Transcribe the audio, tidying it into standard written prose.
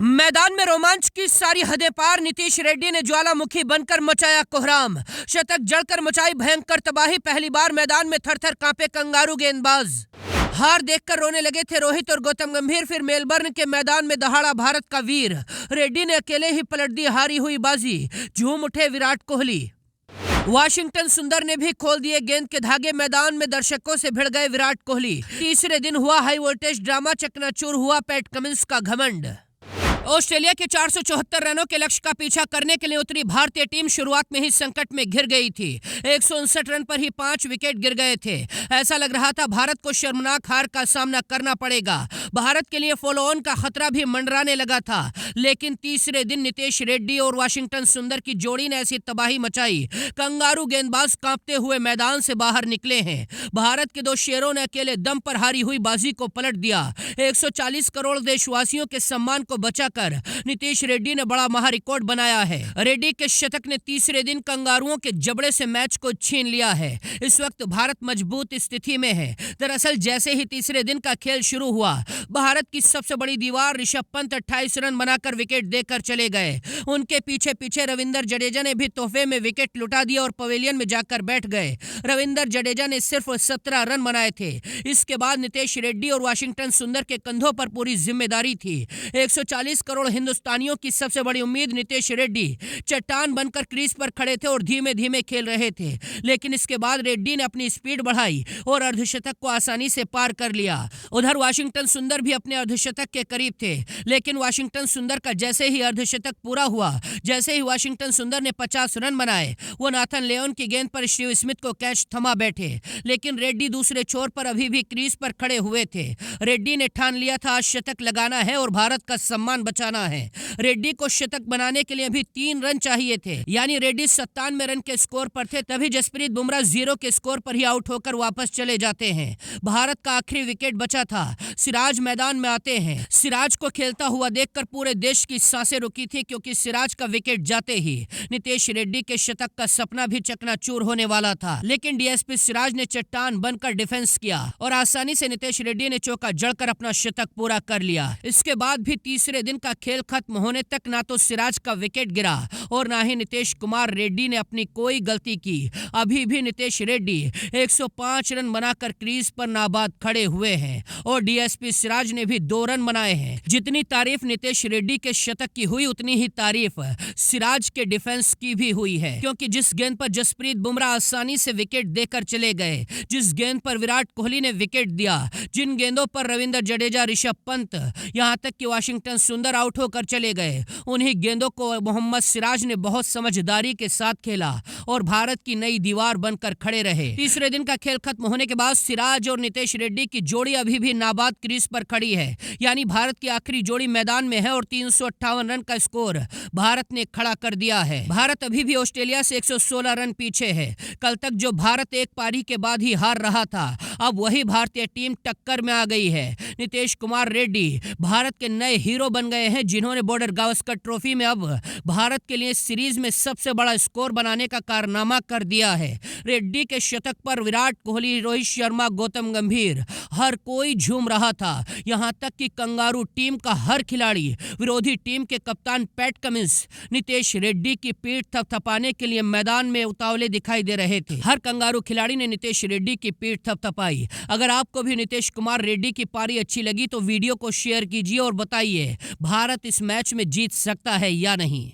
मैदान में रोमांच की सारी हदें पार नीतीश रेड्डी ने ज्वालामुखी बनकर मचाया कोहराम। शतक जड़कर मचाई भयंकर तबाही। पहली बार मैदान में थर-थर कांपे कंगारू गेंदबाज। हार देखकर रोने लगे थे रोहित और गौतम गंभीर। फिर मेलबर्न के मैदान में दहाड़ा भारत का वीर। रेड्डी ने अकेले ही पलट दी हारी हुई बाजी। झूम उठे विराट कोहली। वाशिंगटन सुंदर ने भी खोल दिए गेंद के धागे। मैदान में दर्शकों से भिड़ गए विराट कोहली। तीसरे दिन हुआ हाई वोल्टेज ड्रामा। चकनाचूर हुआ पैट कमिंस का घमंड। ऑस्ट्रेलिया के 474 रनों के लक्ष्य का पीछा करने के लिए उतरी भारतीय टीम शुरुआत में ही संकट में घिर गई थी। 159 रन पर ही 5 विकेट गिर गए थे। ऐसा लग रहा था भारत को शर्मनाक हार का सामना करना पड़ेगा। भारत के लिए फॉलो ऑन का खतरा भी मंडराने लगा था। लेकिन तीसरे दिन नीतीश रेड्डी और वाशिंगटन सुंदर की जोड़ी ने ऐसी तबाही मचाई। कंगारू गेंदबाज कांपते हुए मैदान से बाहर निकले हैं। भारत के दो शेरों ने अकेले दम पर हारी हुई बाजी को पलट दिया। 140 करोड़ देशवासियों के सम्मान को बचा कर नीतीश रेड्डी ने बड़ा महा रिकॉर्ड बनाया है। रेड्डी के शतक ने तीसरे दिन कंगारुओं के जबड़े से मैच को छीन लिया है। इस वक्त भारत मजबूत स्थिति में है। दरअसल जैसे ही तीसरे दिन का खेल शुरू हुआ, भारत की सबसे बड़ी दीवार ऋषभ पंत 28 रन बनाकर विकेट देकर चले गए। उनके पीछे पीछे रविंद्र जडेजा ने भी तोहफे में विकेट लुटा दिया और पवेलियन में जाकर बैठ गए। रविंद्र जडेजा ने सिर्फ 17 रन बनाए थे। इसके बाद नीतीश रेड्डी और वाशिंगटन सुंदर के कंधों पर पूरी जिम्मेदारी थी। 140 करोड़ हिंदुस्तानियों की सबसे बड़ी उम्मीद नीतीश रेड्डी चट्टान बनकर क्रीज पर खड़े थे और धीमे धीमे खेल रहे थे। लेकिन इसके बाद रेड्डी ने अपनी स्पीड बढ़ाई और अर्धशतक को आसानी से पार कर लिया। उधर वाशिंगटन सुंदर भी अपने अर्धशतक के करीब थे। लेकिन वाशिंगटन सुंदर का जैसे ही अर्धशतक पूरा हुआ, जैसे ही वाशिंगटन सुंदर ने 50 रन बनाए, वो नाथन लियोन की गेंद पर स्टीव स्मिथ को कैच थमा बैठे। लेकिन रेड्डी दूसरे छोर पर अभी भी क्रीज पर खड़े हुए थे। रेड्डी ने ठान लिया था आज शतक लगाना है और भारत का सम्मान बचाना है। रेड्डी को शतक बनाने के लिए अभी 3 रन चाहिए थे। यानी रेड्डी 97 रन के स्कोर पर थे। तभी जसप्रीत बुमराह 0 के स्कोर पर ही आउट होकर वापस चले जाते हैं। भारत का आखिरी विकेट बचा था। सिराज मैदान में आते हैं। सिराज को खेलता हुआ देखकर पूरे देश की सांसें रुकी थी, क्योंकि सिराज का विकेट जाते ही नीतीश रेड्डी के शतक का सपना भी चकनाचूर होने वाला था। लेकिन डीएसपी सिराज ने चट्टान बनकर डिफेंस किया और आसानी से नीतीश रेड्डी ने चौका जड़कर अपना शतक पूरा कर लिया। इसके बाद भी तीसरे दिन का खेल खत्म होने तक ना तो सिराज का विकेट गिरा और ना ही नीतीश कुमार रेड्डी ने अपनी कोई गलती की। अभी भी नीतीश रेड्डी 105 रन बनाकर क्रीज पर नाबाद खड़े हुए हैं और डीएसपी सिराज ने भी 2 रन बनाए हैं। जितनी तारीफ नीतीश रेड्डी के शतक की हुई, उतनी ही तारीफ सिराज के डिफेंस की भी हुई है, क्योंकि जिस गेंद पर जसप्रीत बुमराह आसानी से विकेट देकर चले गए, जिस गेंद पर विराट कोहली ने विकेट दिया, जिन गेंदों पर रविंद्र जडेजा, ऋषभ पंत, यहां तक कि वाशिंगटन सुंदर आउट होकर चले गए, उन्हीं गेंदों को मोहम्मद सिराज ने बहुत समझदारी के साथ खेला और भारत की नई दीवार बनकर खड़े रहे। तीसरे दिन का खेल खत्म होने के बाद सिराज और नीतीश रेड्डी की जोड़ी अभी भी नाबाद क्रीज पर खड़ी है। यानी भारत की आखिरी जोड़ी मैदान में है और 358 रन का स्कोर भारत ने खड़ा कर दिया है। भारत अभी भी ऑस्ट्रेलिया से 116 रन पीछे है। कल तक जो भारत एक पारी के बाद ही हार रहा था, अब वही भारतीय टीम टक्कर में आ गई है। नीतीश कुमार रेड्डी भारत के नए हीरो बन गए हैं, जिन्होंने बॉर्डर गावस्कर ट्रॉफी में अब भारत के लिए सीरीज में सबसे बड़ा स्कोर बनाने का कारनामा कर दिया है। रेड्डी के शतक पर विराट कोहली, रोहित शर्मा, गौतम गंभीर, हर कोई झूम रहा था। यहां तक कि कंगारू टीम का हर खिलाड़ी, विरोधी टीम के कप्तान पैट कमिंस नीतीश रेड्डी की पीठ थपथपाने के लिए मैदान में उतावले दिखाई दे रहे थे। हर कंगारू खिलाड़ी ने नीतीश रेड्डी की पीठ थपथपाई। अगर आपको भी नीतीश कुमार रेड्डी की पारी अच्छी लगी तो वीडियो को शेयर कीजिए और बताइए भारत इस मैच में जीत सकता है या नहीं।